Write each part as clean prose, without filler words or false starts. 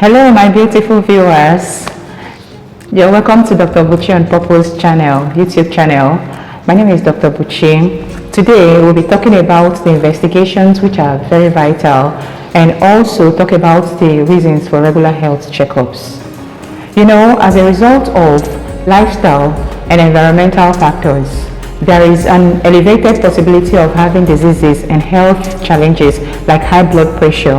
Hello, my beautiful viewers. You're welcome to Dr. Buchi on Purpose channel, YouTube channel. My name is Dr. Buchi. Today, we'll be talking about the investigations which are very vital and also talk about the reasons for regular health checkups. You know, as a result of lifestyle and environmental factors, there is an elevated possibility of having diseases and health challenges like high blood pressure,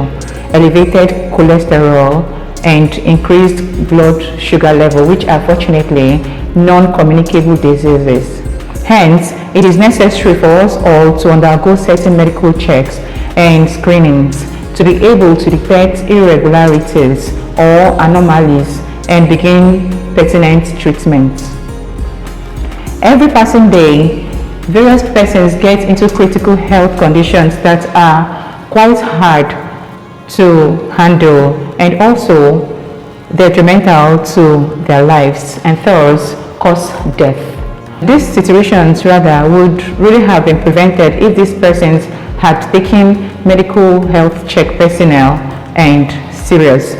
elevated cholesterol, and increased blood sugar level, which are fortunately non-communicable diseases. Hence, it is necessary for us all to undergo certain medical checks and screenings to be able to detect irregularities or anomalies and begin pertinent treatment. Every passing day, various persons get into critical health conditions that are quite hard to handle and also detrimental to their lives and thus cause death. These situations rather would really have been prevented if these persons had taken medical health check personnel and serious.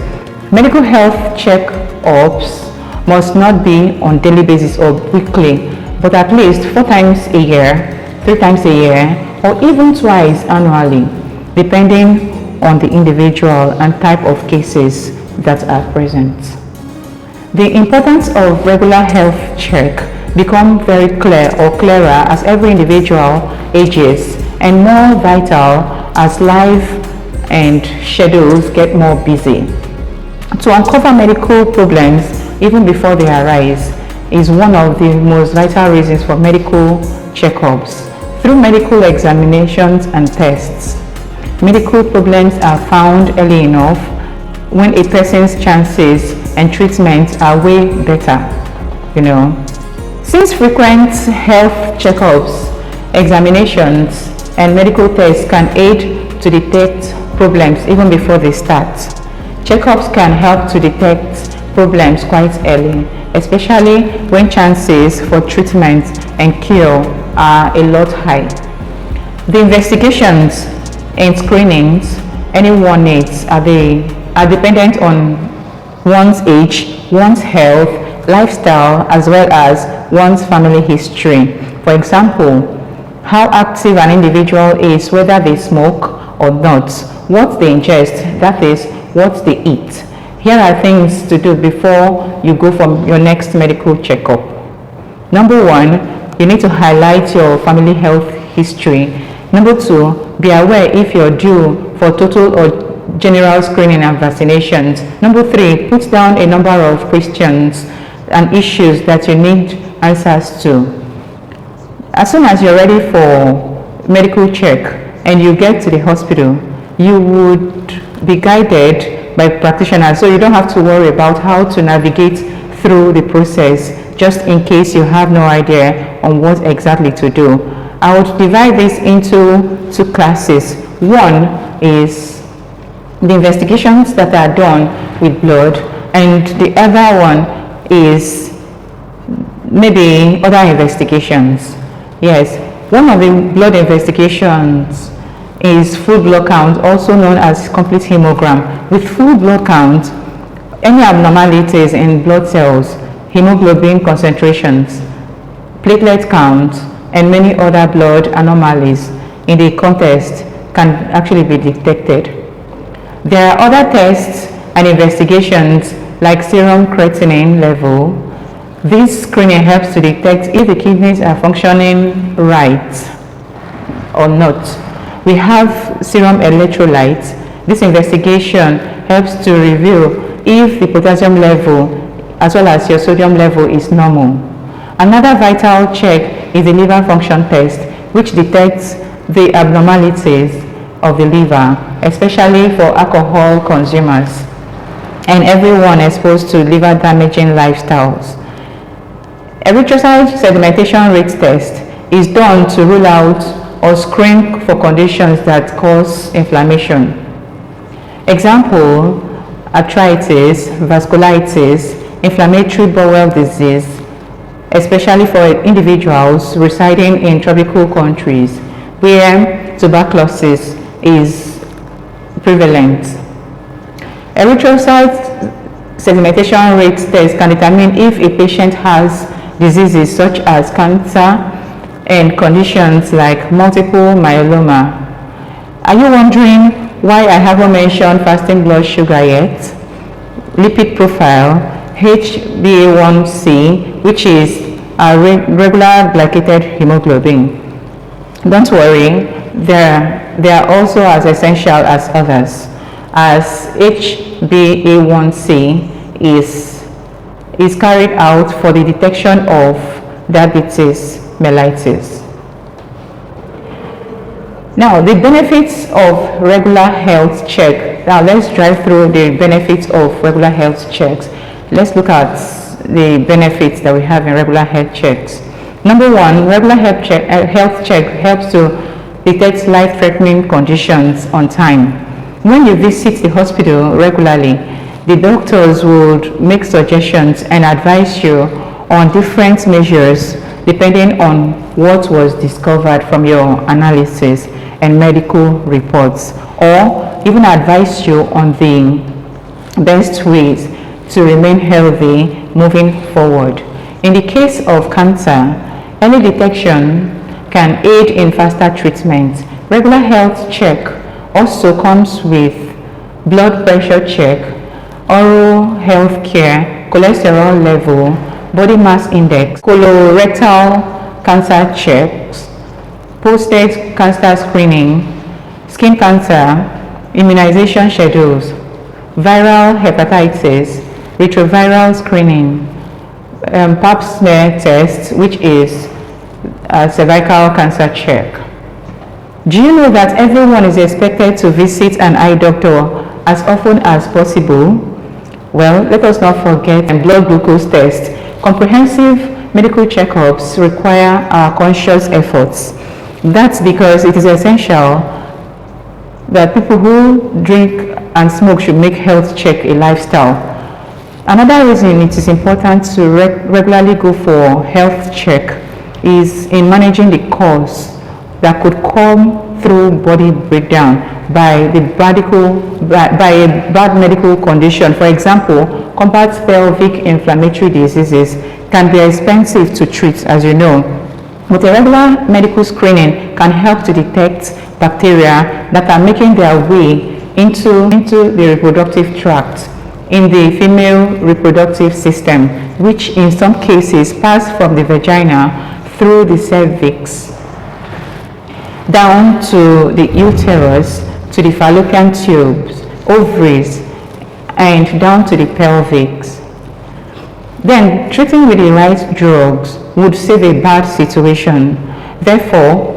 Medical health check-ups must not be on daily basis or weekly, but at least 4 times a year, 3 times a year, or even twice annually, depending on the individual and type of cases that are present. The importance of regular health check becomes very clear or clearer as every individual ages and more vital as life and schedules get more busy. To uncover medical problems even before they arise is one of the most vital reasons for medical checkups. Through medical examinations and tests, medical problems are found early enough when a person's chances and treatment are way better, Since frequent health checkups, examinations, and medical tests can aid to detect problems even before they start, checkups can help to detect problems quite early, especially when chances for treatment and cure are a lot high. The investigations and screenings anyone needs are dependent on one's age, one's health, lifestyle, as well as one's family history. For example, how active an individual is, whether they smoke or not, what they ingest, that is, what they eat. Here are things to do before you go for your next medical checkup. Number 1, you need to highlight your family health history. Number 2, be aware if you're due for total or general screening and vaccinations. Number 3, put down a number of questions and issues that you need answers to. As soon as you're ready for medical check and you get to the hospital, you would be guided by practitioners, so you don't have to worry about how to navigate through the process just in case you have no idea on what exactly to do. I would divide this into 2 classes. One is the investigations that are done with blood, and the other one is maybe other investigations. Yes, one of the blood investigations is full blood count, also known as complete hemogram. With full blood count, any abnormalities in blood cells, hemoglobin concentrations, platelet count, and many other blood anomalies in the context can actually be detected. There are other tests and investigations like serum creatinine level. This screening helps to detect if the kidneys are functioning right or not. We have serum electrolytes. This investigation helps to reveal if the potassium level as well as your sodium level is normal. Another vital check is the liver function test, which detects the abnormalities of the liver, especially for alcohol consumers and everyone exposed to liver damaging lifestyles. Erythrocyte sedimentation rate test is done to rule out or screen for conditions that cause inflammation. Example, arthritis, vasculitis, inflammatory bowel disease, especially for individuals residing in tropical countries where tuberculosis is prevalent. Erythrocyte sedimentation rate test can determine if a patient has diseases such as cancer and conditions like multiple myeloma. Are you wondering why I haven't mentioned fasting blood sugar yet? Lipid profile, HbA1c, which is a regular glycated hemoglobin. Don't worry, they are also as essential as others, as HbA1c is carried out for the detection of diabetes mellitus. Now, the benefits of regular health check. Now, let's drive through the benefits of regular health checks. Let's look at the benefits that we have in regular health checks. Number one, regular health check helps to detect life-threatening conditions on time. When you visit the hospital regularly, the doctors would make suggestions and advise you on different measures depending on what was discovered from your analysis and medical reports, or even advise you on the best ways to remain healthy moving forward. In the case of cancer, early detection can aid in faster treatment. Regular health check also comes with blood pressure check, oral health care, cholesterol level, body mass index, colorectal cancer checks, prostate cancer screening, skin cancer, immunization schedules, viral hepatitis, retroviral screening, pap smear test, which is a cervical cancer check. Do you know that everyone is expected to visit an eye doctor as often as possible? Well, let us not forget blood glucose test. Comprehensive medical checkups require our conscious efforts. That's because it is essential that people who drink and smoke should make health check a lifestyle. Another reason it is important to regularly go for health check is in managing the cause that could come through body breakdown by a bad medical condition. For example, combat pelvic inflammatory diseases can be expensive to treat, as you know. But a regular medical screening can help to detect bacteria that are making their way into the reproductive tract in the female reproductive system, which in some cases pass from the vagina through the cervix down to the uterus, to the fallopian tubes, ovaries, and down to the pelvis. Then, treating with the right drugs would save a bad situation. Therefore,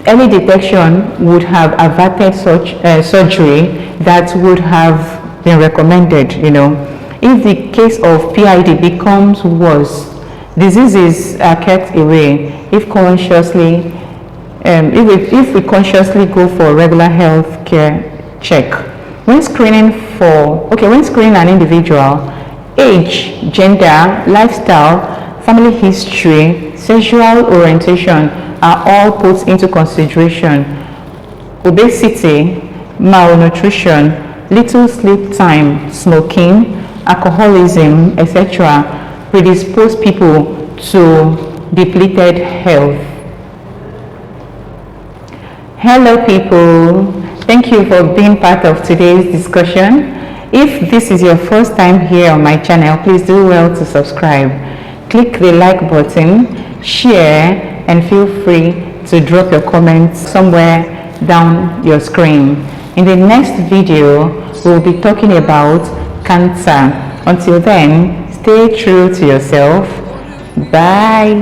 early detection would have averted such surgery that would have been recommended. If the case of PID becomes worse, diseases are kept away if we consciously go for regular health care check. When screening an individual, age, gender, lifestyle, family history, sexual orientation are all put into consideration. Obesity, malnutrition, little sleep time, smoking, alcoholism, etc. predispose people to depleted health. Hello people, thank you for being part of today's discussion. If this is your first time here on my channel, please do well to subscribe. Click the like button, share, and feel free to drop your comments somewhere down your screen. In the next video, we'll be talking about cancer. Until then, stay true to yourself. Bye.